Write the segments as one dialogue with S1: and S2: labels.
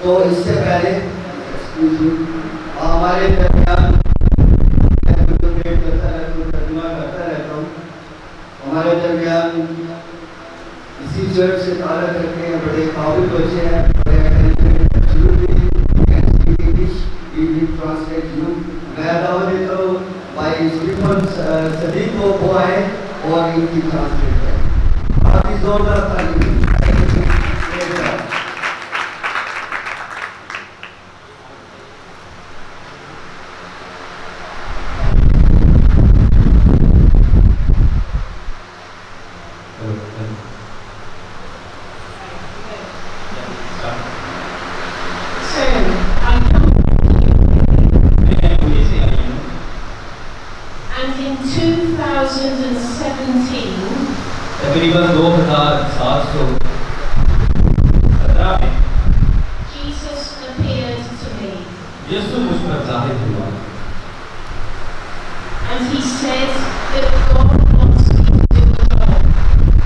S1: तो इससे पहले हमारे दरमियान करता रहता हूँ। हमारे दरमियान इसी चर्च से ताल्लुक़ रखते हैं, बड़े काबिल बच्चे हैं, बड़े ट्रांसलेट यू। मैं दावा देता हूँ भाई स्टीफन सदीक को वो आए और इनकी ट्रांसलेट करें। काफ़ी जोरदार तालीम।
S2: तकरीबन 2717 में यीशु मुझ पर ज़ाहिर हुआ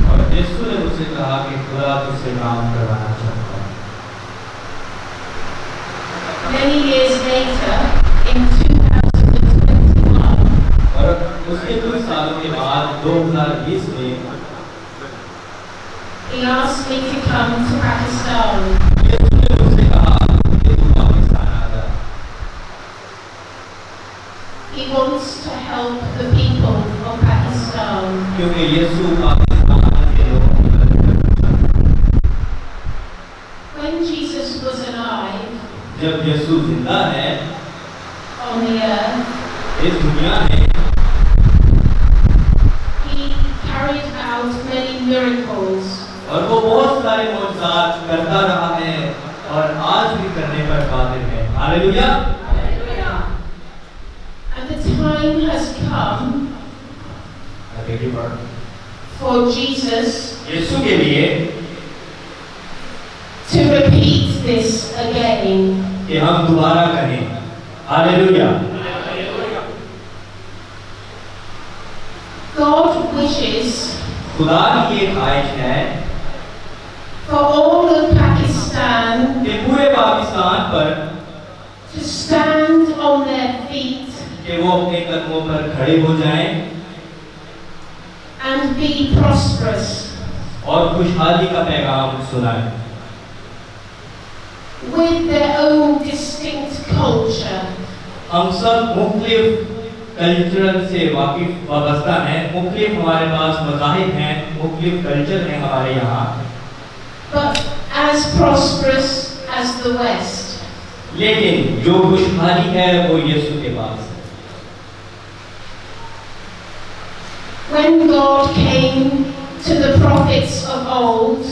S2: और यीशु ने मुझसे कहा कि खुदा तुझसे काम करवाना चाहता है।
S3: Many years later, in 2021,
S2: और उसके कुछ सालों के बाद 2020 में
S3: he asked me to come to Pakistan.
S2: यीशु ने मुझसे कहा कि तू पाकिस्तान आ जा।
S3: He wants to help the people of Pakistan.
S2: क्योंकि यीशु पाकिस्तान के लोगों की मदद करना चाहता है।
S3: When Jesus was alive
S2: जब यीशु जिंदा है
S3: on the earth,
S2: इस दुनिया में,
S3: he carried out many miracles.
S2: और वो बहुत सारे मौजज़ात करता रहा है और आज भी करने पर कादिर है। Hallelujah.
S3: And the time has come for Jesus
S2: यीशु के लिए
S3: to repeat this again.
S2: कि हम दोबारा करें। हालेलुया।
S3: God wishes
S2: खुदा की ये ख्वाहिश है
S3: for all of Pakistan
S2: कि पूरे पाकिस्तान पर
S3: to stand on their feet
S2: कि वो अपने कदमों पर खड़े हो जाएं
S3: and be prosperous.
S2: और खुशहाली का पैगाम सुनाएं
S3: with their own distinct culture.
S2: हम सब मुख्तलिफ कल्चर से वाबस्ता हैं, मुख्तलिफ हमारे पास मज़ाहिब हैं, मुख्तलिफ कल्चर हैं हमारे यहाँ,
S3: but as prosperous as the West.
S2: लेकिन जो खुशहाली है वो यीशु के पास है।
S3: When God came to the prophets of old,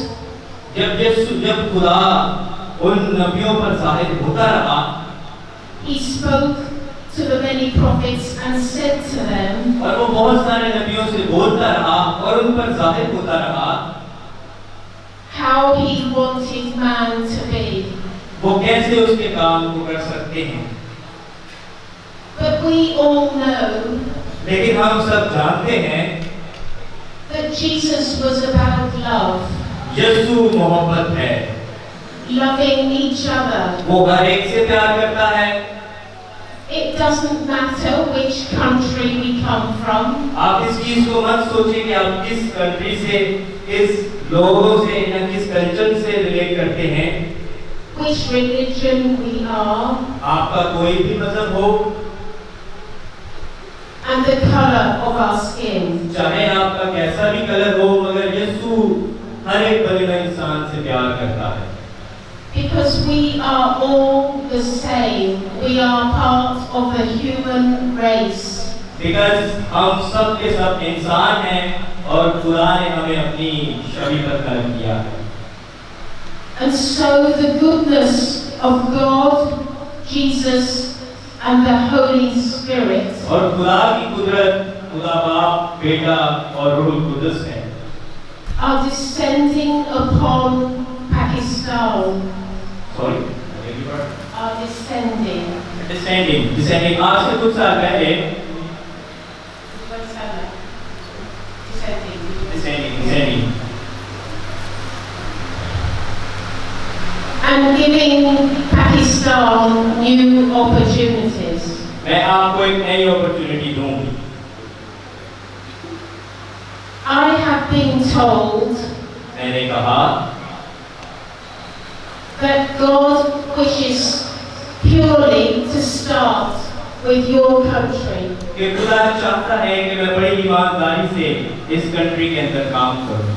S2: जब खुदा उन नबियों पर ज़ाहिर होता रहा,
S3: He spoke to the many prophets and said to them,
S2: और वो बहुत सारे नबियों से बोलता रहा और उन पर ज़ाहिर होता रहा
S3: how He wanted man to be.
S2: वो कैसे उसके काम को कर सकते हैं।
S3: But we all know
S2: लेकिन हम सब जानते हैं
S3: that Jesus was about love,
S2: यीशु मोहब्बत है,
S3: loving each other.
S2: वो हर एक से प्यार करता है।
S3: It doesn't matter which country we come from.
S2: आप इस चीज को मत सोचिए कि आप किस कंट्री से, किस लोगों से या किस कल्चर से रिलेट करते हैं,
S3: Which religion we are,
S2: आपका कोई भी मजहब हो,
S3: and the color of our skin.
S2: चाहे आपका कैसा भी कलर हो, मगर यीशु हर एक बने इंसान से प्यार करता है।
S3: Because we are all the same. We are part of the human race.
S2: Because हम सब के सब इंसान हैं और खुदा ने हमें अपनी छवि पर कर्म किया है।
S3: And so the goodness of God, Jesus, and the Holy Spirit
S2: और खुदा की कुदरत, खुदा बाप, बेटा और रूह कुदस है,
S3: are descending upon Pakistan.
S2: Sorry,
S3: Are descending.
S2: Descending आज से कुछ साल पहले descending
S3: And giving Pakistan new opportunities.
S2: मैं आपको एक नई अपॉर्चुनिटी दूंगी।
S3: I have been told
S2: मैंने कहा
S3: that God wishes purely to start with your country.
S2: कि खुदा चाहता है कि मैं बड़ी ईमानदारी से इस कंट्री के अंदर काम करूं,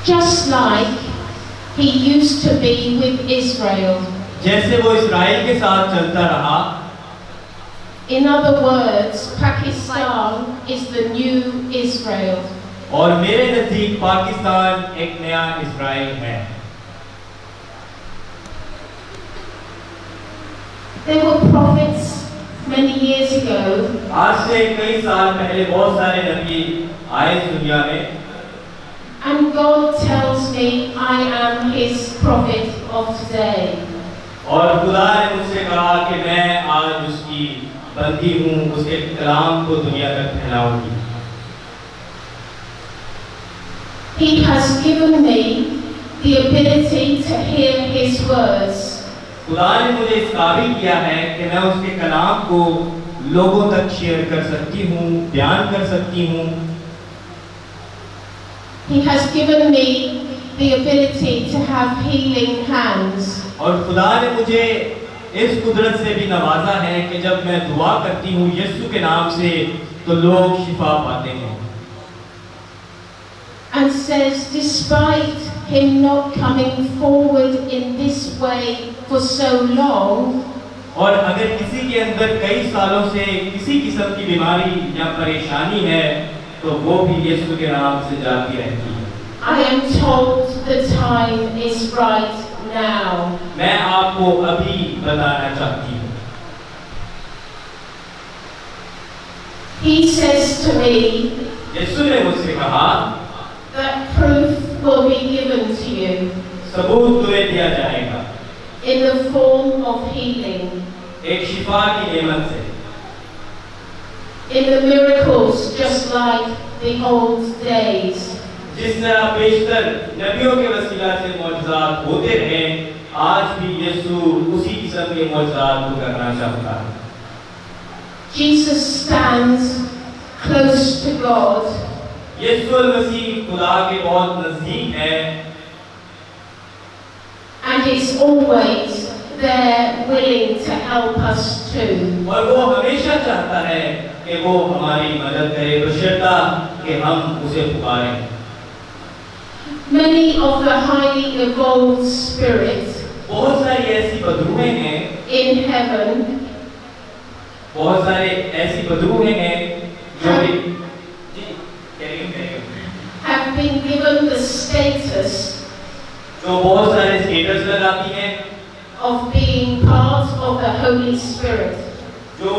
S3: Just like he used to be with Israel.
S2: जैसे वो इस्राएल के साथ चलता रहा।
S3: In other words, Pakistan is the new Israel.
S2: और मेरे नजदीक पाकिस्तान एक नया इस्राएल है।
S3: There were prophets many years ago,
S2: आज से कई साल पहले बहुत सारे नबी आए इस दुनिया में,
S3: and God tells me I am his prophet of today.
S2: और खुदा ने मुझसे कहा कि मैं आज उसकी बंदी हूँ, उसके कलाम को दुनिया तक फैलाऊंगी।
S3: He has given me the ability to hear his words.
S2: खुदा ने मुझे इस काबिल किया है कि मैं उसके कलाम को लोगों तक शेयर कर सकती हूँ, बयान कर सकती हूँ।
S3: He has given me the ability to have healing hands.
S2: और खुदा ने मुझे इस कुदरत से भी नवाजा है कि जब मैं दुआ करती हूँ यीशु के नाम से तो लोग शिफा पाते हैं।
S3: And says, despite him not coming forward in this way for so long,
S2: और अगर किसी के अंदर कई सालों से किसी किस्म की बीमारी या परेशानी है तो वो भी यीशु के नाम से जाती रहती है।
S3: I am told the time is right now.
S2: मैं आपको अभी बताना चाहती हूँ।
S3: He says to me
S2: यीशु ने मुझसे कहा
S3: that proof will be given to you
S2: सबूत तुम्हें दिया जाएगा
S3: in the form of healing,
S2: एक शिफा की नेमत से,
S3: in the miracles just like the old days.
S2: जिस तरह पेशतर नबियों के वसीला से मौजज़ात होते रहे, आज भी यीशु उसी किस्म के मौजज़ात को करना चाहता है।
S3: Jesus stands close to God.
S2: यीशु मसीह खुदा के बहुत नजदीक है
S3: And is always there willing to help us too.
S2: और वो हमेशा चाहता है कि वो हमारी मदद करे, बशर्ता कि हम उसे पुकारें।
S3: Many of the highly evolved spirits
S2: बहुत सारी ऐसी बदरूहें हैं,
S3: in heaven
S2: बहुत सारे ऐसी बदरूहें हैं जो
S3: have been given the status
S2: जो बहुत सारे स्टेटस लगाती हैं,
S3: of being part of the Holy Spirit.
S2: जो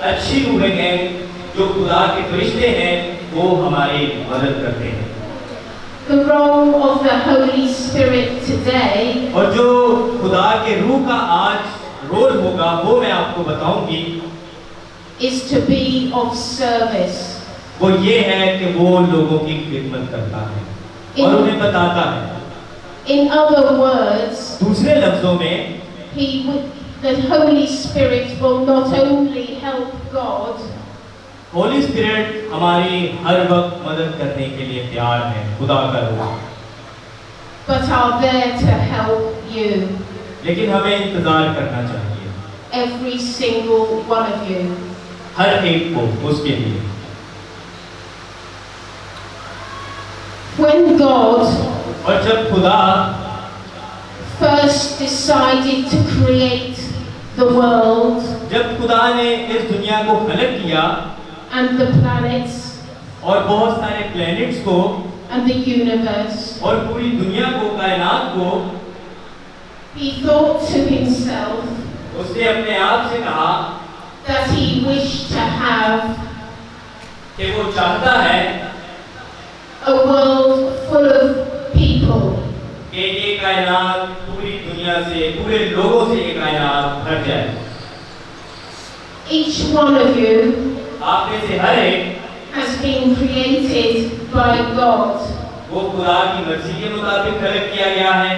S2: अच्छी रूहें हैं, जो खुदा के फरिश्ते हैं, वो हमारी मदद करते हैं।
S3: The role of the Holy Spirit today
S2: और जो खुदा के रूह का आज रोल होगा वो मैं आपको बताऊंगी।
S3: is to be of service.
S2: वो ये है कि वो लोगों की खिदमत करता है और उन्हें बताता है।
S3: In other words,
S2: दूसरे लफ्जों में
S3: the Holy Spirit will not only help God,
S2: Holi spirit हमारी हर वक्त मदद करने के लिए तैयार है, खुदा का रूह,
S3: but are there to help you,
S2: लेकिन हमें इंतजार करना चाहिए,
S3: every single one of you.
S2: हर एक को उसके लिए।
S3: When God
S2: और जब खुदा
S3: first decided to create the world
S2: जब खुदा ने इस दुनिया को खलक किया
S3: and the planets
S2: और बहुत सारे प्लैनेट्स को
S3: and the universe,
S2: और पूरी दुनिया को, कायनात को,
S3: he thought to himself,
S2: उसने अपने आप से कहा
S3: that he wished to have
S2: कि वो चाहता है
S3: a world full of people
S2: कि ये कायनात पूरी दुनिया से, पूरे लोगों से ये कायनात भर जाए।
S3: Each one of you
S2: आप में से हर एक
S3: has been created by God.
S2: वो खुदा की मर्जी के मुताबिक खलक किया गया है।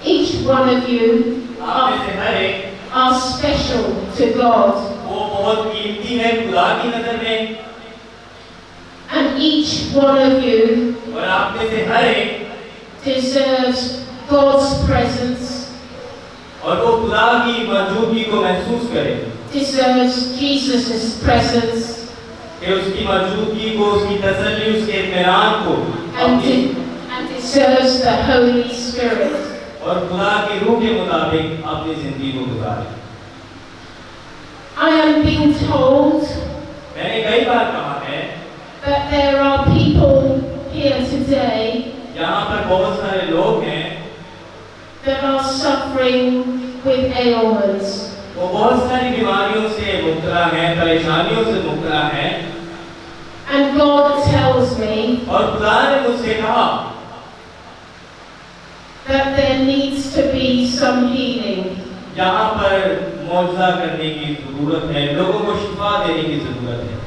S3: Each one of you
S2: आप में से हर एक
S3: are special to God.
S2: वो बहुत कीमती है खुदा की नजर में।
S3: And each one of you
S2: और आप में से हर एक
S3: deserves God's presence,
S2: और वो खुदा की मौजूदगी को महसूस करे,
S3: deserves Jesus' presence,
S2: कि उसकी मौजूदगी को, उसकी तसल्ली, उसके इत्मीनान को
S3: and deserves the Holy Spirit.
S2: और खुदा के रूह के मुताबिक अपनी जिंदगी को गुजारे।
S3: I am being told
S2: मैंने कई बार कहा है
S3: that there are people here today
S2: यहाँ पर बहुत सारे लोग हैं
S3: that are suffering with ailments.
S2: वो बहुत सारी बीमारियों से मुब्तला हैं, परेशानियों से मुब्तला हैं,
S3: And God tells me
S2: और खुदा ने मुझसे कहा
S3: that there needs to be some healing.
S2: यहाँ पर मौजज़ा करने की जरूरत है, लोगों को शिफा देने की जरूरत है।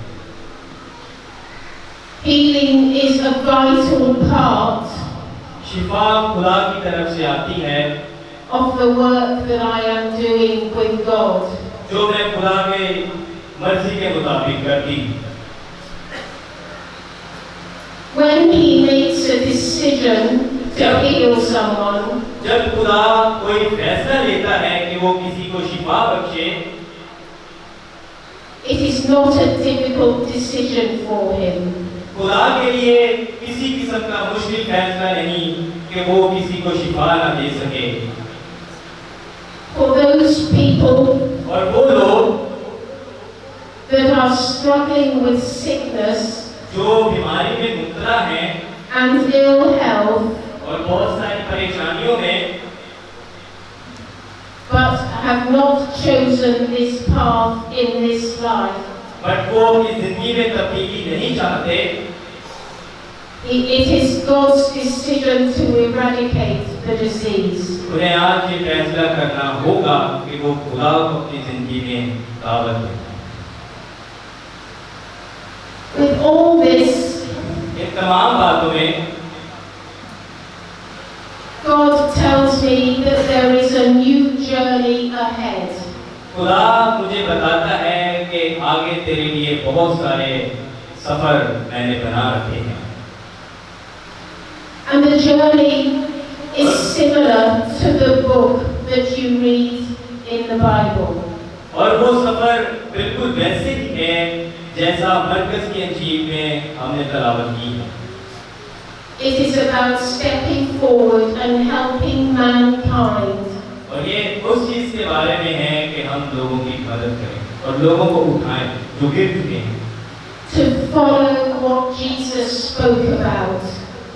S3: Healing is a vital part
S2: शिफा खुदा की तरफ से आती है
S3: of the work that I am doing with God.
S2: जो मैं खुदा के मर्जी के मुताबिक करती हूँ।
S3: When He makes a decision to heal someone,
S2: जब खुदा कोई फैसला लेता है कि वो किसी को शिफा बख्शे,
S3: it is not a difficult decision for Him.
S2: खुदा के लिए किसी किस्म का मुश्किल फैसला नहीं कि वो किसी को शिफा ना दे सके।
S3: For those people
S2: और वो लोग
S3: that are struggling with sickness
S2: जो बीमारी में मुब्तला हैं
S3: and ill health,
S2: और बहुत सारी परेशानियों में,
S3: but have not chosen this path in this life,
S2: but वो अपनी जिंदगी में तब्दीली नहीं चाहते,
S3: it is God's decision to eradicate the disease.
S2: उन्हें आज ये फैसला करना होगा कि वो खुदा को अपनी जिंदगी में दावत दें।
S3: With all this,
S2: इन तमाम बातों में
S3: God tells me that there is a new journey ahead.
S2: खुदा मुझे बताता है कि आगे तेरे लिए बहुत सारे सफर मैंने बना रखे हैं।
S3: And the journey is similar to the book that you read in the Bible.
S2: और वो सफर बिल्कुल वैसे ही है जैसा मरकज की अंजील में हमने तलावत की है।
S3: It is about stepping forward and helping mankind
S2: और ये उस चीज के बारे में है कि हम लोगों की मदद करें और लोगों को उठाएं जो गिर चुके हैं,
S3: to follow what Jesus spoke about.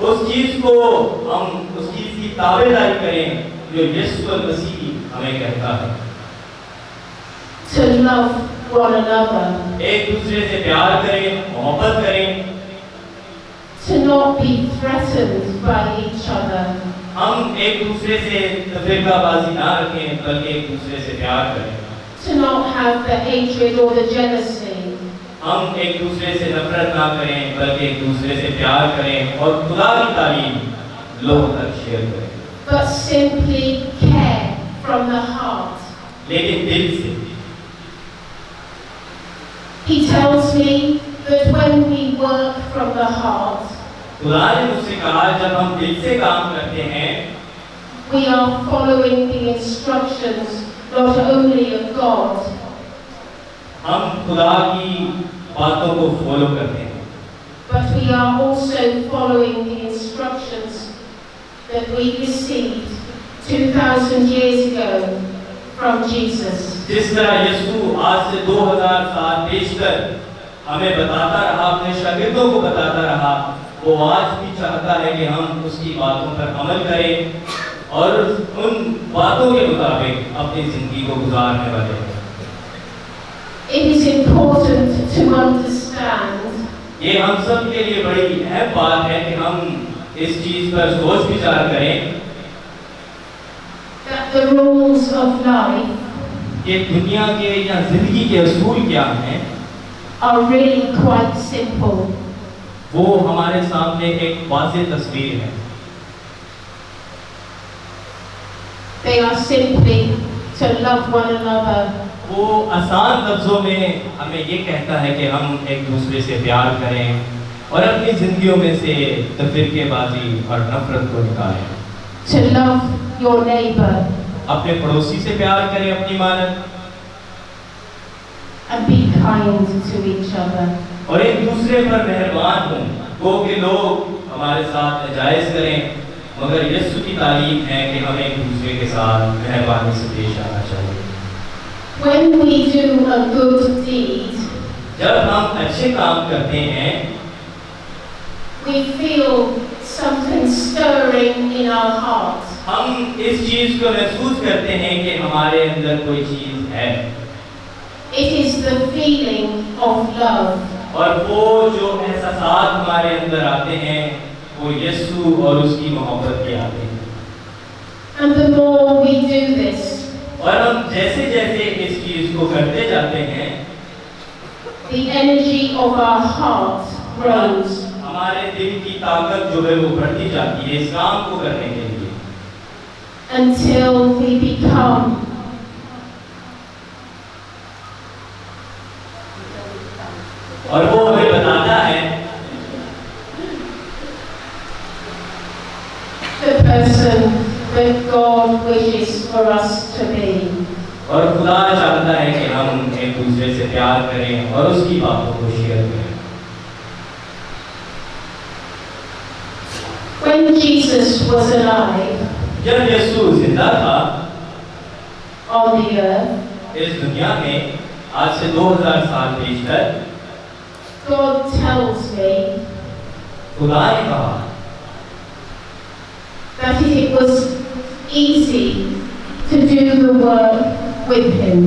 S2: उस चीज को हम उस चीज की ताबेदारी करें जो यीशु मसीह हमें कहता है।
S3: To love one another,
S2: एक दूसरे से प्यार करें, मोहब्बत करें,
S3: to not be threatened by each other,
S2: हम एक दूसरे से तफरीकाबाजी ना रखें बल्कि एक दूसरे से प्यार करें,
S3: to not have the hatred or the jealousy,
S2: हम एक दूसरे से नफरत ना करें बल्कि एक दूसरे से प्यार करें और खुदा की तालीम लोगों तक शेयर करें,
S3: but simply care from the heart.
S2: लेकिन दिल से।
S3: He tells me that when we work from the heart,
S2: खुदा ने मुझसे कहा जब हम दिल से काम करते हैं
S3: we are following the instructions not only of God,
S2: हम खुदा की बातों को फॉलो करते हैं,
S3: but we are also following the instructions that we received 2000 years ago from Jesus.
S2: जिस तरह यीशु आज से 2000 साल पेशतर हमें बताता रहा, अपने शागिर्दों को बताता रहा, वो आज भी चाहता है कि हम उसकी बातों पर अमल करें और उन बातों के मुताबिक अपनी जिंदगी को गुजारने वाले हैं।
S3: It is important to understand
S2: ये हम सब के लिए बड़ी अहम बात है कि हम इस चीज पर सोच विचार करें
S3: that the rules of life
S2: कि दुनिया के या जिंदगी के असूल क्या हैं।
S3: are really quite simple.
S2: वो हमारे सामने एक वाज़ेह तस्वीर है।
S3: They are simply to love one another,
S2: वो आसान लफ्जों में हमें ये कहता है कि हम एक दूसरे से प्यार करें और अपनी जिंदगियों में से तफरीकेबाजी और नफरत को निकालें।
S3: to love your neighbor
S2: अपने पड़ोसी से प्यार करें अपनी मानत,
S3: and be kind to each other.
S2: और एक दूसरे पर मेहरबान हों। वो कि लोग हमारे साथ नाजायज करें, मगर यीशु की तालीम है कि हमें एक दूसरे के साथ मेहरबानी से पेश आना चाहिए।
S3: When we do a good deed,
S2: जब हम अच्छे काम करते हैं
S3: we feel something stirring in our hearts.
S2: हम इस चीज को महसूस करते हैं कि हमारे अंदर कोई चीज है,
S3: It is the feeling of love.
S2: और वो जो एहसासात हमारे अंदर आते हैं वो यीशु और उसकी मोहब्बत के आते हैं।
S3: And the more we do this,
S2: और हम जैसे जैसे इस चीज को करते जाते हैं
S3: the energy of our heart grows.
S2: हमारे दिल की ताकत जो है वो बढ़ती जाती है इस काम को करने के लिए,
S3: Until we become
S2: और वो हमें बताता है
S3: the person that God wishes for us to be.
S2: और खुदा चाहता है कि हम एक दूसरे से प्यार करें और उसकी बातों को शेयर करें।
S3: When Jesus was alive
S2: जब यीशु जिंदा था
S3: on the earth,
S2: इस दुनिया में आज से 2000 साल पीछे,
S3: God tells me
S2: खुदा ने कहा
S3: that it was easy to do the work with Him.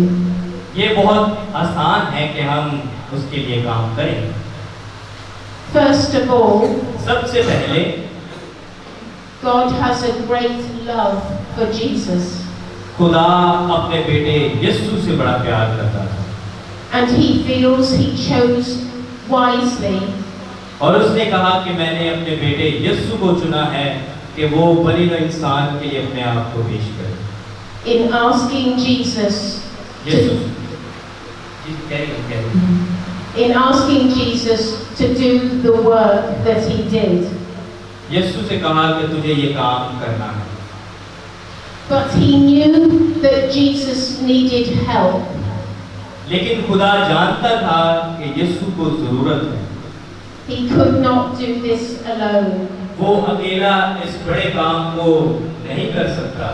S2: ये बहुत आसान है कि हम उसके लिए काम करें।
S3: First of all,
S2: सबसे पहले
S3: God has a great love for Jesus,
S2: खुदा अपने बेटे यीशु से बड़ा प्यार करता था
S3: and He feels He chose wisely
S2: और उसने कहा कि मैंने अपने बेटे यीशु को चुना है कि वो बनी हुए इंसान के लिए अपने आप को पेश करे।
S3: in asking Jesus
S2: Yeshu
S3: to, in asking Jesus to do the work that He did.
S2: यीशु से कहा कि तुझे ये काम करना है,
S3: But He knew that Jesus needed help.
S2: लेकिन खुदा जानता था कि यीशु को जरूरत है।
S3: He could not do this alone.
S2: वो अकेला इस बड़े काम को नहीं कर सकता,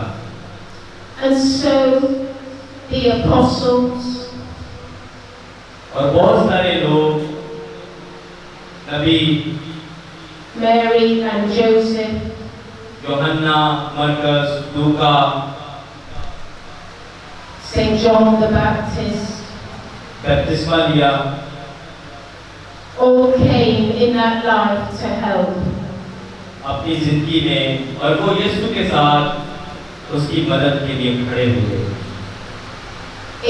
S3: And so the apostles
S2: और बहुत सारे लोग, नबी,
S3: Mary and Joseph,
S2: यूहन्ना, मरकस, लूका,
S3: St. John the Baptist,
S2: बपतिस्मा लिया,
S3: all came in that life to help.
S2: अपनी जिंदगी में, और वो यीशु के साथ उसकी मदद के लिए खड़े हुए।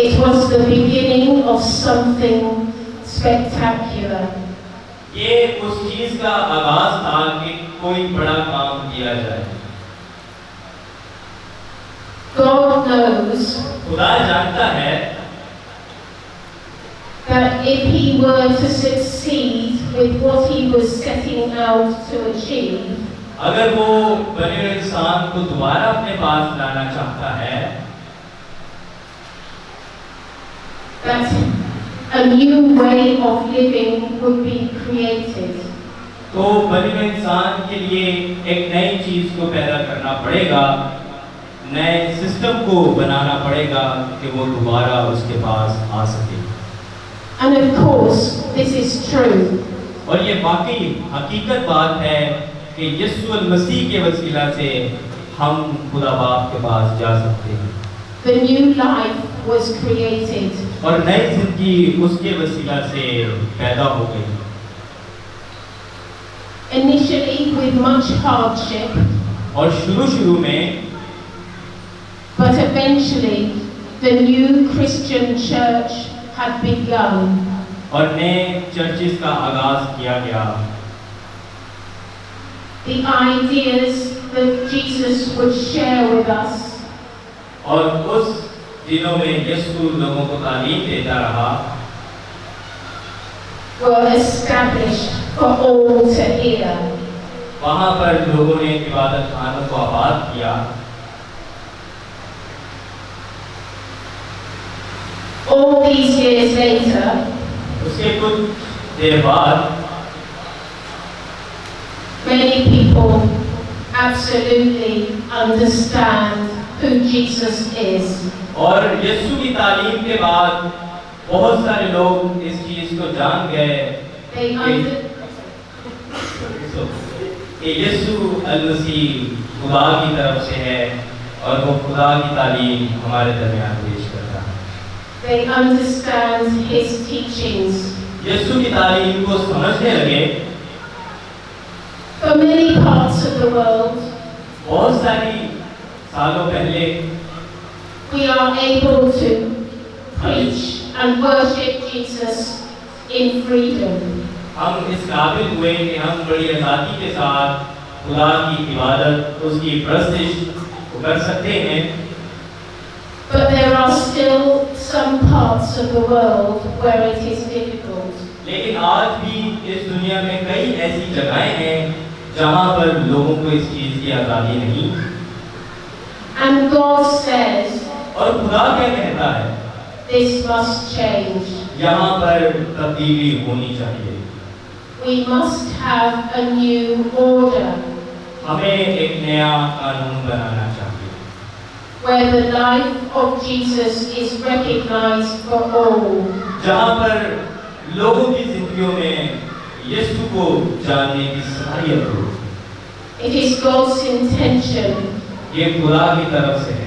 S3: It was the beginning of something spectacular.
S2: ये उस चीज का आगाज था कि कोई बड़ा काम किया जाए।
S3: God knows
S2: खुदा जानता है
S3: that if He were to succeed with what He was setting out to achieve,
S2: अगर वो बने हुए इंसान को दोबारा अपने पास लाना चाहता है,
S3: that a new way of living would be created.
S2: तो बने हुए इंसान के लिए एक नई चीज को पैदा करना पड़ेगा, नए सिस्टम को बनाना पड़ेगा कि वो दोबारा उसके पास आ सके।
S3: And of course, this is true.
S2: और ये वाकई हकीकत बात है कि यीशु मसीह के वसीला से हम खुदा बाप के पास जा सकते हैं।
S3: The new life was created.
S2: और नई जिंदगी उसके वसीला से पैदा हो गई।
S3: Initially with much hardship,
S2: और शुरू में
S3: but eventually the new Christian church had begun.
S2: और नए चर्चिस का आगाज किया गया।
S3: The ideas that Jesus would share with us
S2: और उस दिनों में यीशु लोगों को तालीम देता रहा
S3: were established for all to hear.
S2: वहाँ पर लोगों ने इबादत खानों को आबाद किया।
S3: All these years later,
S2: उसके कुछ देर बाद
S3: many people absolutely understand who Jesus is.
S2: और यीशु की तालीम के बाद बहुत सारे लोग इस चीज को जान गए
S3: They
S2: कि यीशु अल-मसीह खुदा की तरफ से है और वो खुदा की तालीम हमारे दरमियान पेश करता है।
S3: They understand his teachings.
S2: यीशु की तालीम को समझने लगे।
S3: For many parts of the world,
S2: बहुत सारी सालों पहले
S3: we are able to preach and worship Jesus in freedom.
S2: हम इस काबिल हुए कि हम बड़ी आज़ादी के साथ खुदा की इबादत, उसकी प्रस्तिश कर सकते हैं।
S3: But there are still some parts of the world where it is difficult.
S2: लेकिन आज भी इस दुनिया में कई ऐसी जगहें हैं जहाँ पर लोगों को इस चीज़ की आज़ादी नहीं।
S3: And God says,
S2: और खुदा क्या कहता है?
S3: this must change.
S2: यहाँ पर तब्दीली होनी चाहिए।
S3: We must have a new order
S2: हमें एक नया कानून बनाना चाहिए
S3: where the life of Jesus is recognized for all.
S2: जहाँ पर लोगों की जिंदगियों में यीशु को जानने की सलाहियत हो।
S3: It is God's intention
S2: ये खुदा की तरफ से है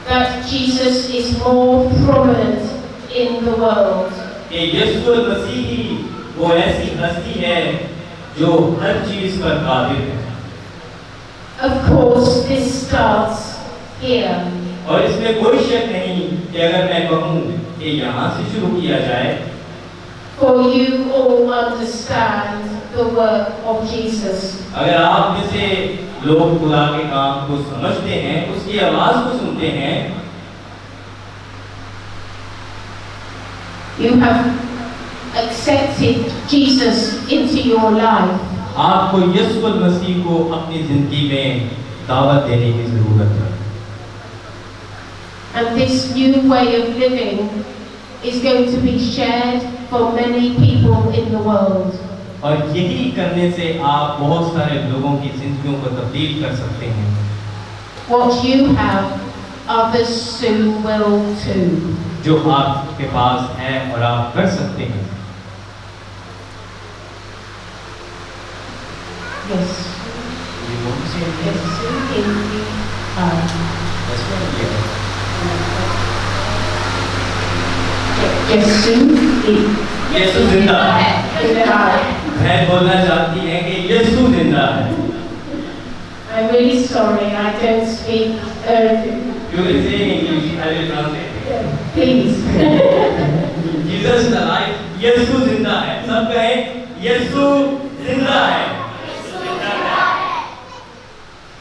S3: that Jesus is more prominent in the world.
S2: कि यीशु मसीह ही वो ऐसी हस्ती है जो हर चीज पर कादिर है।
S3: Of course, this starts here.
S2: और इसमें कोई शक नहीं कि अगर मैं कहूँ कि यहाँ से शुरू किया जाए,
S3: For you all understand the work of Jesus.
S2: अगर आप में से लोग खुदा के काम को समझते हैं, उसकी आवाज को सुनते हैं,
S3: You have accepted Jesus into your life.
S2: आपको यीशु मसीह को अपनी जिंदगी में दावत देने की जरूरत है।
S3: And this new way of living is going to be shared for many people in the world.
S2: और यही करने से आप बहुत सारे लोगों की जिंदगियों को तब्दील कर सकते हैं।
S3: What you have, others soon will too.
S2: जो आपके पास है और आप कर सकते हैं।
S3: Yes.
S2: You want to say anything? That's right, yeah. यीशु जिंदा है। मैं बोलना चाहती है कि यीशु जिंदा है।
S3: I'm really sorry, I don't speak Urdu.
S2: You can say in English, I will translate.
S3: Please.
S2: Jesus is alive. यीशु जिंदा है। सब कहें यीशु जिंदा है।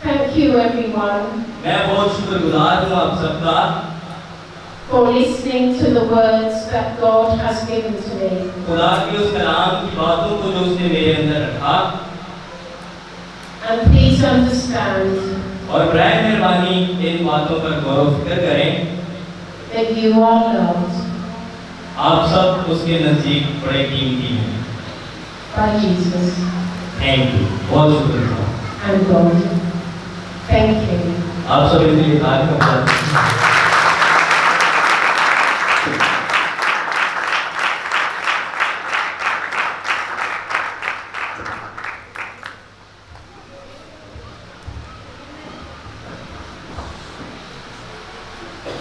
S3: Thank you everyone
S2: मैं बहुत शुक्रगुजार हूँ आप सबका
S3: for listening to the words that God has given to me.
S2: खुदा की उस कलाम की बातों को जो उसने मेरे अंदर रखा।
S3: And please understand
S2: और बराए मेहरबानी इन बातों पर गौर फिक्र करें
S3: that you are loved
S2: आप सब उसके नजदीक बड़े कीमती हैं।
S3: by Jesus
S2: थैंक यू, बहुत शुक्रिया।
S3: and God. Thank you.
S2: आप सब इनके लिए तारीफ करते हैं।
S1: इस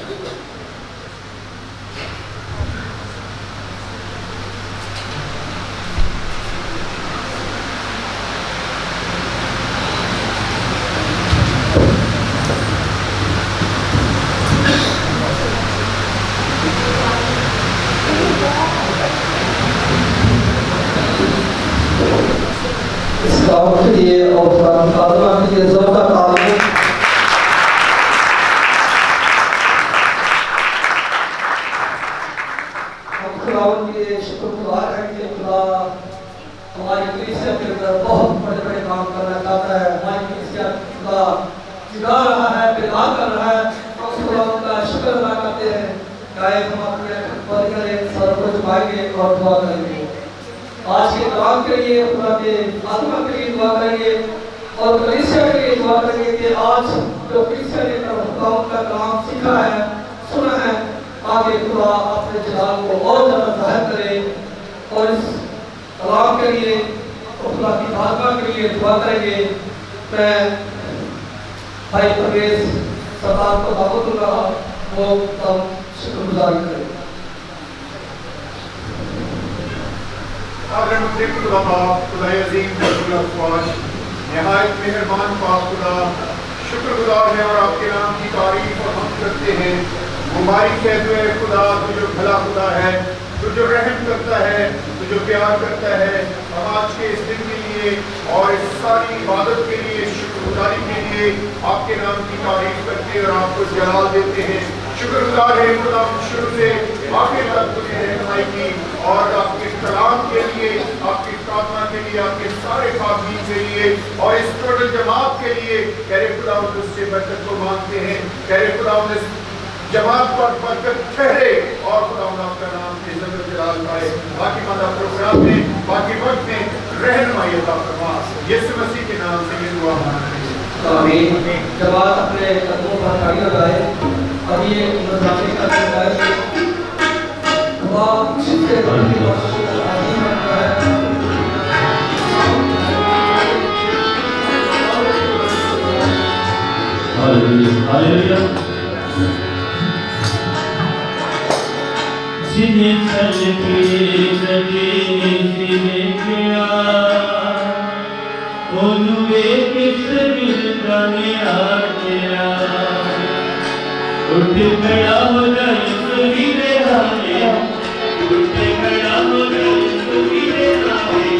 S1: गाँव के लिए और खादमा के लिए जोरदार तालियां। हम खुदावंद के लिए शुक्रगुजार हैं कि खुदा हमारी कलीसिया के अंदर बहुत बड़े-बड़े काम करना चाहता है। हमारी कलीसिया खुदा जगा रहा है, पैदा कर रहा है। हम खुदावंद का शुक्र अदा करते हैं। गाय हम अपने पर करें, सर को झुकाएंगे और दुआ करेंगे। आज के कलाम के लिए खुदा के आत्मा के लिए दुआ करेंगे और कलीसिया के लिए दुआ करेंगे कि आज जो कलीसिया ने खुदा का कलाम सीखा है, सुना है, आगे खुदा अपने जलाल को और ज़्यादा ज़ाहिर करे। और इस कलाम के लिए खुदा की आत्मा के लिए दुआ करेंगे। मैं भाई परवेज सरदार को दावत दूंगा, वो तब शुक्रगुजारी करें।
S4: आदरणीय खुदा बाप, खुदाए अज़ीम, खुदा ख्वाज, निहायत मेहरबान पाक खुदा, शुक्रगुजार हैं और आपके नाम की तारीफ और हम करते हैं। मुबारक है तू है खुदा, तू जो भला खुदा है, तू जो रहम करता है, तू जो प्यार करता है। हम आज के इस दिन के लिए और इस सारी इबादत के लिए, शुक्रगुजारी के लिए आपके नाम की तारीफ करते हैं और आपको जलाल देते हैं। शुक्रगुजार है खुदा, शुरू से आखिर तक तुझे रहनुमाई की और आपके कलाम के लिए, आपकी प्रार्थना के लिए, आपके सारे खादमीन के लिए और इस टोटल जमात के लिए कह खुदा उससे बरकत को मांगते हैं। कह खुदा इस जमात पर बरकत ठहरे और खुदा आपका नाम के इज्जत जलाल पाए। बाकी मादा प्रोग्राम में, बाकी वक्त में रहनुमाई अता फरमा। यीशु मसीह के नाम से ये दुआ मांगते हैं, आमीन।
S1: जमात अपने कदमों पर ताली लगाए। अब ये नज़ारे का दिन है। खुदा जिससे बड़ी बख्शिश अजीम है।
S2: Hallelujah, hallelujah. सीधे चल के सीधे गया, ओनुए किस मिलता मेरा तेरा, उठ खड़ा हो जाए सुरीले हाले, उठ खड़ा हो जाए सुरीले हाले।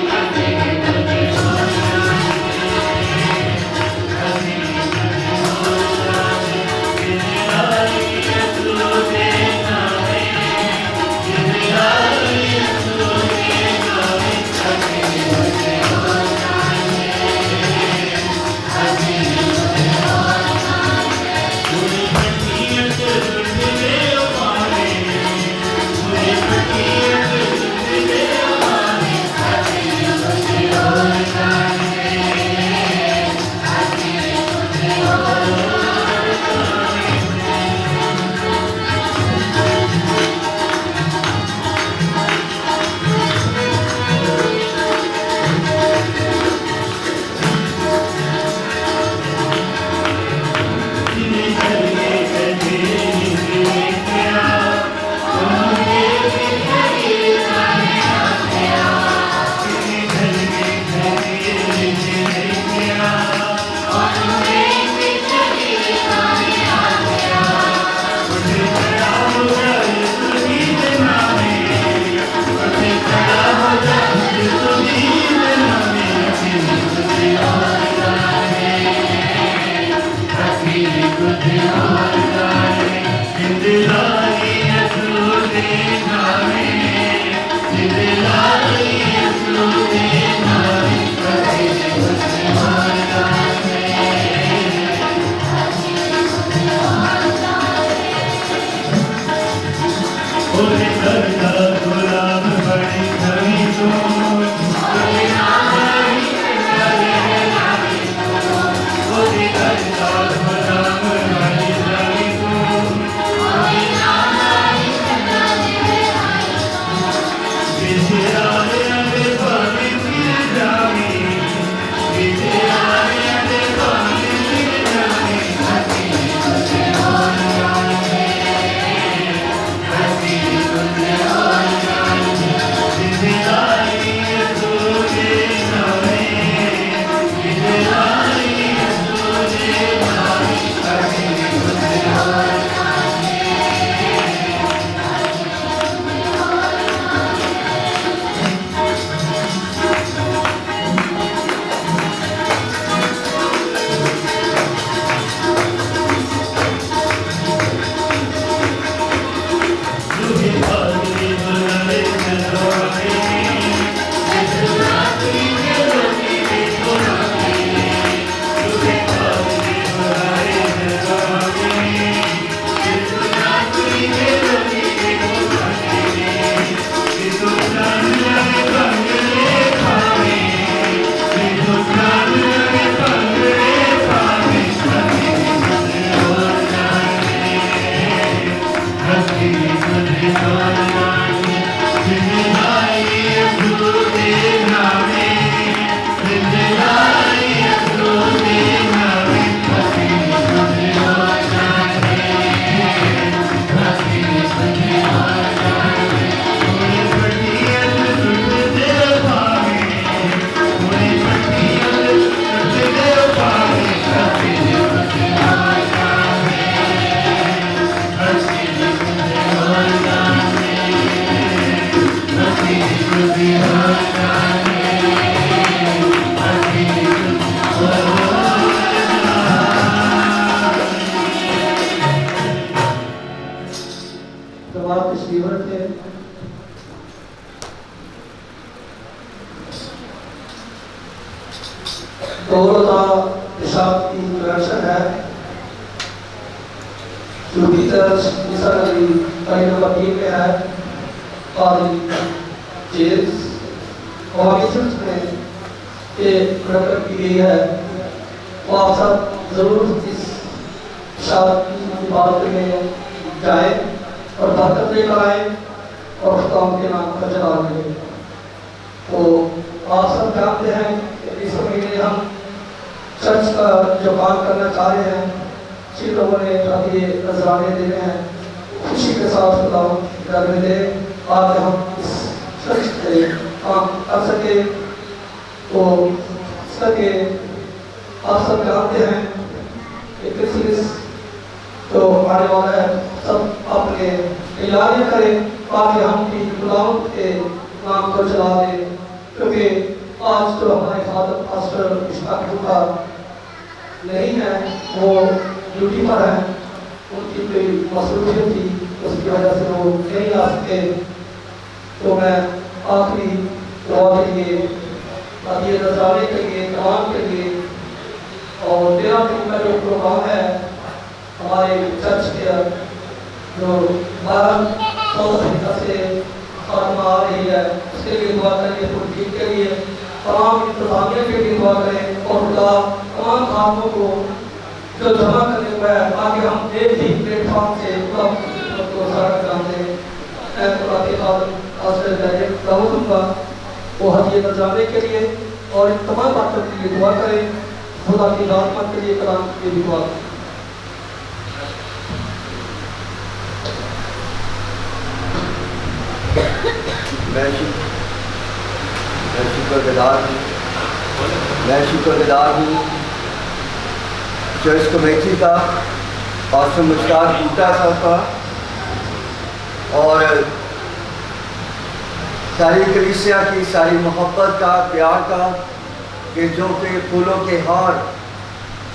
S5: मैं शुक्रगुजार हूँ चर्च कमेटी का, पास्टर मुश्ताक बूटा साहब का और सारी कलीसिया की सारी मोहब्बत का, प्यार का, कि जो कि फूलों के हार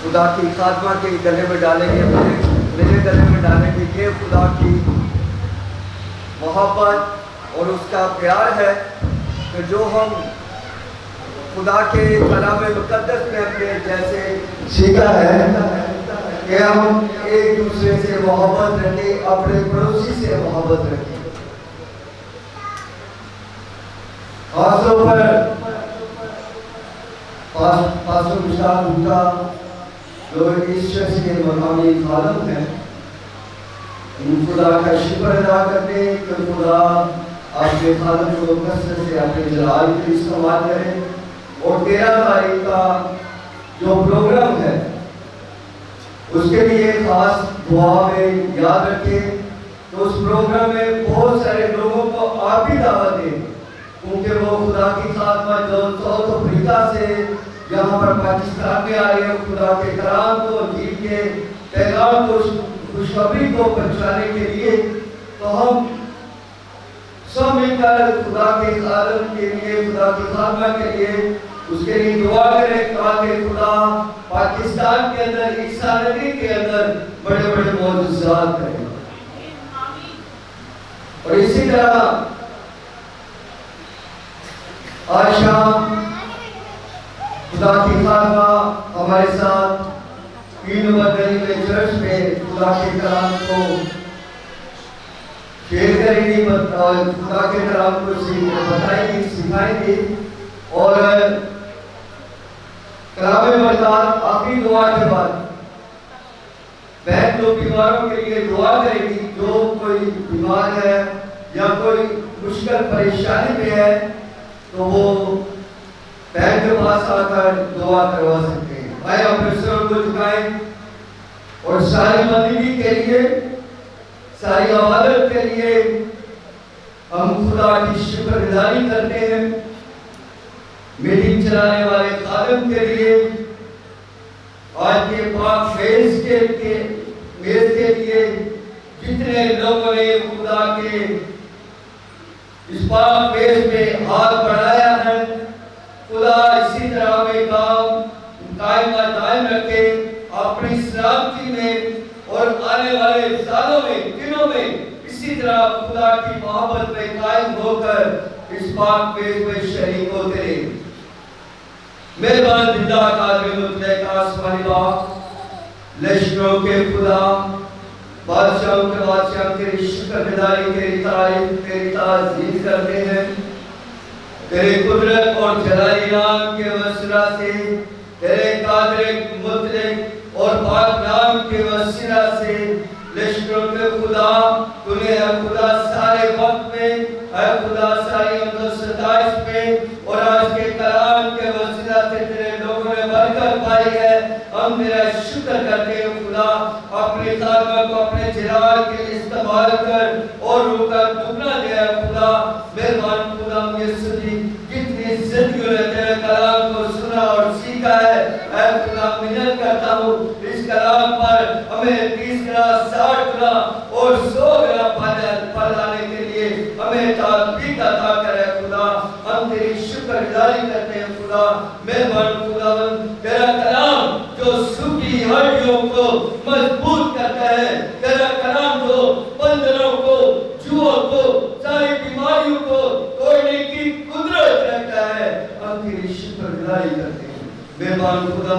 S5: खुदा की खात्मा के गले में डालेंगे, मेरे गले में डालेंगे। ये खुदा की मोहब्बत और उसका प्यार है कि जो हम खुदा के कलाम मुक़द्दस में अपने जैसे सीखा है कि हम एक दूसरे से मोहब्बत रखें, अपने पड़ोसी से मोहब्बत रखें। खासतौर पर पास्टर मुश्ताक बूटा जो इस चर्च के मकामी खादम हैं, खुदा का शुक्र अदा करते हैं कि खुदा आपके खादम को कसरत से अपने जलाल के इस्तेमाल करें। और 13 तारीख का जो प्रोग्राम है उसके लिए खास दुआ में याद रखें। तो उस प्रोग्राम में बहुत सारे लोगों को आप भी दावत दें, क्योंकि वो खुदा की खात्मा जो साउथ अफ्रीका से यहाँ पर पाकिस्तान में आ रही है, खुदा के कलाम को, जीत के पैगाम को, खुशखबरी को पहुँचाने के लिए, तो हम सब मिलकर खुदा के खादम के लिए, खुदा की खात्मा के लिए, उसके लिए दुआ करें ताकि खुदा पाकिस्तान के अंदर, ईसा नगरी के अंदर बड़े बड़े मौजूदात करें। और इसी तरह आज शाम खुदा की खात्मा हमारे साथ 3 नंबर गली में चर्च में खुदा के कलाम को शेयर करेंगी, खुदा के कलाम को बताएंगी, सिखाएंगी। और कलाम बरकत आखिरी दुआ के बाद बहन जो बीमारों के लिए दुआ करेगी, जो कोई कोई बीमार है या कोई मुश्किल परेशानी में है तो वो बैंक के पास आकर दुआ करवा सकते हैं। भाई अपने सिर को झुकाएं और सारी बंदगी के लिए, सारी इबादत के लिए हम खुदा की शुक्रगुजारी करते हैं। मीटिंग चलाने वाले खादिम के लिए, आज के पाक मेज के लिए जितने लोगों ने खुदा के इस पाक मेज में हाथ बढ़ाया है, खुदा इसी तरह में काम कायम दायम रखे, अपनी सलामती में और आने वाले सालों में, दिनों में इसी तरह खुदा की मोहब्बत में कायम होकर इस पाक मेज में शरीक होते रहे। मेहरबान जिंदा कादिर मुतलक आसमानी बाप, लश्करों के खुदा, बादशाहों के बादशाह तेरी शुक्रगुजारी, तेरी तारीफ, तेरी ताज़ीम करते हैं। तेरे कुदरत और जलाली नाम के वसीला से, तेरे कादिर मुतलक और पाक नाम के वसीला से लश्करों के खुदा, तूने है खुदा सारे वक्त में, है खुदा सारी सताइश में और आज के कलाम के वसीला से तेरे लोगों ने बरकत पाई है। हम तेरा शुक्र करते हैं खुदा, अपने खादमों को अपने चिराग के लिए इस्तेमाल कर और उनका दुगना दिया खुदा। मेहरबान खुदा, यीशु जी जितनी जिंदगी ने तेरे कलाम को सुना और सीखा है, ऐ खुदा मिन्नत करता हूँ इस कलाम पर हमें 30 गुना, 60 गुना और 100 गुना फल लाने के लिए हमें तौफीक अता करे खुदा। हम तेरी शुक्रगुजारी करते हैं खुदा। मेहरबान खुदा, तेरा कलाम जो सूखी हड्डियों को मजबूत करता है, तेरा कलाम जो बंदरों को, जुओं को, सारी बीमारियों को तोड़ने की कुदरत रखता है, हम तेरी शुक्रगुजारी करते हैं। मेहरबान खुदा,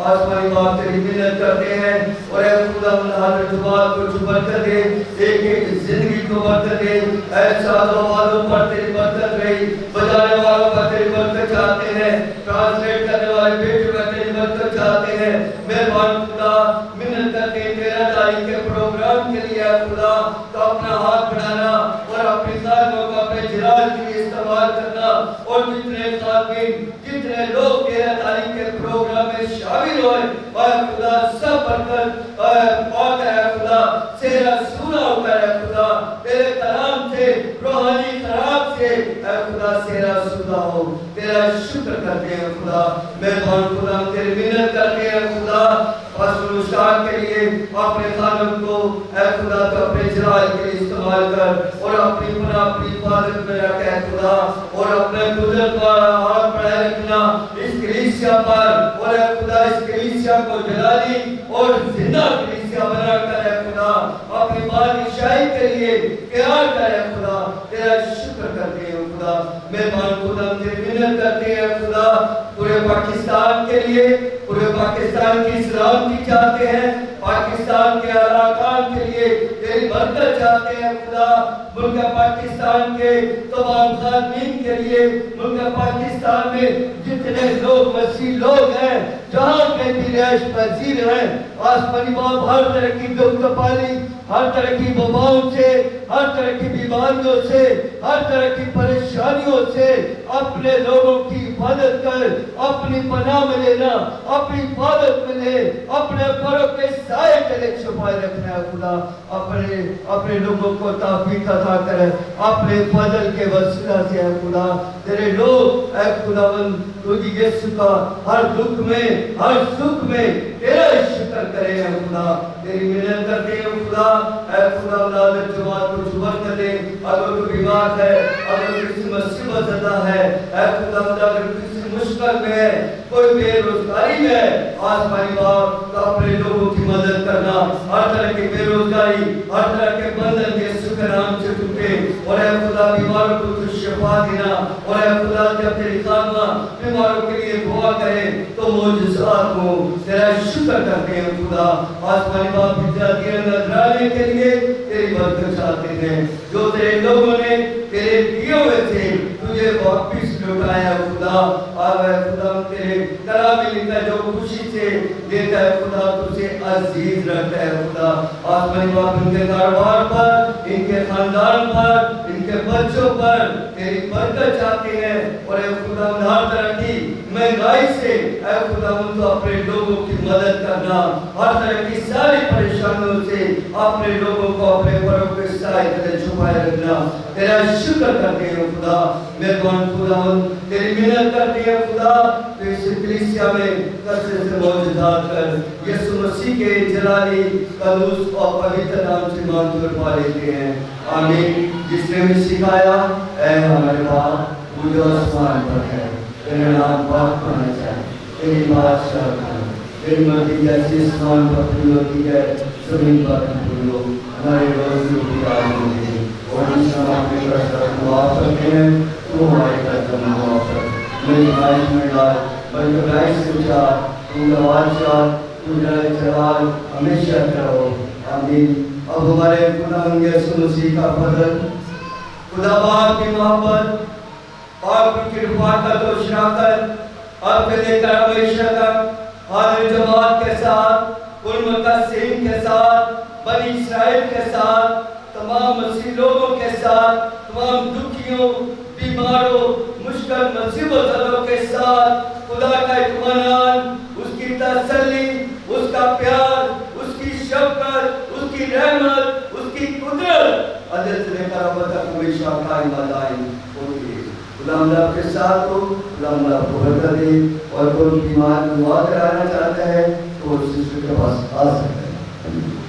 S5: आसमानी बाप तेरी मिन्नत करते हैं और ऐ खुदा हर जुबान को बरकत दे, एक जिंदगी को बरकत दे, ऐसा वालों पर तेरी बरकत रही, बजाने वालों पर तेरी बरकत चाहते हैं, ट्रांसलेट करने वाले बेटे पर तेरी बरकत चाहते हैं। मेहरबान खुदा, मिन्नत करते हैं 13 तारीख के प्रोग्राम के लिए खुदा तो अपना हाथ बढ़ाना और अपने साथियों को अपने जिलाल के लिए इस्तेमाल करना और जितने खादमीन, जितने लोग 13 तारीख के प्रोग्राम में शामिल हुए, खुदा सब बरकत पाकर है खुदा, सेरा सूना होकर है खुदा, तेरे कलाम से, रूहानी खराब से खुदा सेरा सूना हो। तेरा शुक्र करते हैं खुदा। मेहरबान खुदा, तेरी मिन्नत करते हैं खुदा फसलुशान के लिए अपने खानों को ऐ खुदा तो अपने जलाल के लिए इस्तेमाल कर और अपनी हिफाजत में रखे खुदा और अपने कुदरत पर हाथ बढ़ाए रखना इस कलीसिया पर और ऐ खुदा इस कलीसिया को जलाली और जिंदा कलीसिया बना कर है खुदा अपनी बादशाही के लिए तैयार करे खुदा। तेरा शुक्र करते हैं खुदा। मेहरबान खुदा, तेरी मिन्नत करते हैं खुदा पूरे पाकिस्तान के लिए, पूरे पाकिस्तान की सलामती चाहते हैं, पाकिस्तान के अराकान के लिए तेरी बरकत चाहते हैं खुदा। मुल्क पाकिस्तान के तमाम खादमीन के लिए, मुल्क पाकिस्तान में जितने लोग मसीह लोग हैं, जहाँ के भी रिहाइश पजीर हैं, आसमानी बाप हर तरह की दुखपाली, हर तरह की वबाओं से, हर तरह की बीमारियों से, हर तरह की परेशानियों से अपने लोगों की हिफाजत कर, अपनी पनाह में लेना, अपनी हिफाजत में ले, अपने परों के साए तले छुपाए रखना है खुदा। अपने लोगों को तौफीक अता करे, अपने फजल के वसीला से है खुदा। तेरे लोग ऐ खुदावंद तुझे यीशु का हर दुख में, हर सुख में तेरा शुक्र करे है खुदा। तेरी मिन्नत करते हैं खुदा। ऐ खुदा औलाद जवान को जुबर कर दे, अगर तू बीमार है, अगर किसी मुसीबत ज़दा है, ऐ खुदा अगर किसी मुश्किल में है, कोई बेरोजगारी में है, आसमानी बाप तो अपने लोगों की मदद करना, हर तरह की बेरोजगारी, हर तरह के बंधन के शुक्र नाम से टूटे और ऐ खुदा बीमारों को तू शिफा देना और ऐ खुदा जब तेरी खादमा बीमारों के लिए दुआ करे तो मोजज़ात हो। तेरा शुक्र करते हैं खुदा। आसमानी बाप नजराने के लिए तेरी बरकत चाहते हैं, जो तेरे लोगों ने तेरे दिए हुए थे तुझे वापिस लौटाया खुदा। आवे खुदा तेरे कलाम में लिखा जो खुशी से देता है खुदा तुझे अजीज रखता है खुदा। आसमानी बाप इनके कारोबार पर, इनके बरकत चाहते हैं और ऐ खुदा हर तरह की महंगाई से ऐ खुदा तो अपने लोगों की मदद करना, हर तरह की सारी परेशानियों से अपने लोगों को अपने परों के साए तले छुपाए रखना। तेरा शुक्र करते हैं खुदा, मेहरबान खुदा, तेरी मिन्नत करते हैं खुदा, तो इस कलीसिया में कसरत से मौजूदात कर यीशु मसीह के जलाली कलूस और पवित्र नाम से मांग पा लेते हैं, आमीन। जिसने भी सिखाया, ऐ हमारे बाप जो आसमान पर है, तेरा नाम पाक होना चाहिए, तेरी बादशाह करना, तेरी मर्जी जैसी आसमान पर पूरी होती है जमीन पर पूरी हो। हमारे रोज़ की आज मुझे और इस समय में माफ करते हैं, तू हमारे कर्तव्य माफ कर, मेरी आयु में डाल, बल्कि राय से उठा, तू नवाज़ तू जलाल हमेशा करो, आमीन। अब हमारे खुदा यीशु मसीह का फजल, खुदा बाप की मोहब्बत और उनकी रफ़ाक़त और शफ़क़त अब से लेकर हमेशा तक हाज़िर जमात के साथ, उन मुतस्सिम के साथ, बनी इस्राएल के साथ, तमाम मसीह लोगों के साथ, तमाम दुखियों, बीमारों, मुश्किल मुसीबतों के साथ खुदा का इत्मीनान, उसकी तसल्ली, उसका प्यार, उसकी शफ़क़त, उसकी रहमत, उसकी कुदरत अज़ल से लेकर अब तक हमेशा कायम दायम होती है। खुदा आपके साथ हो, खुदा आपको बरकत दे, और कोई बीमार दुआ कराना चाहता है तो उस के पास आ सकता है।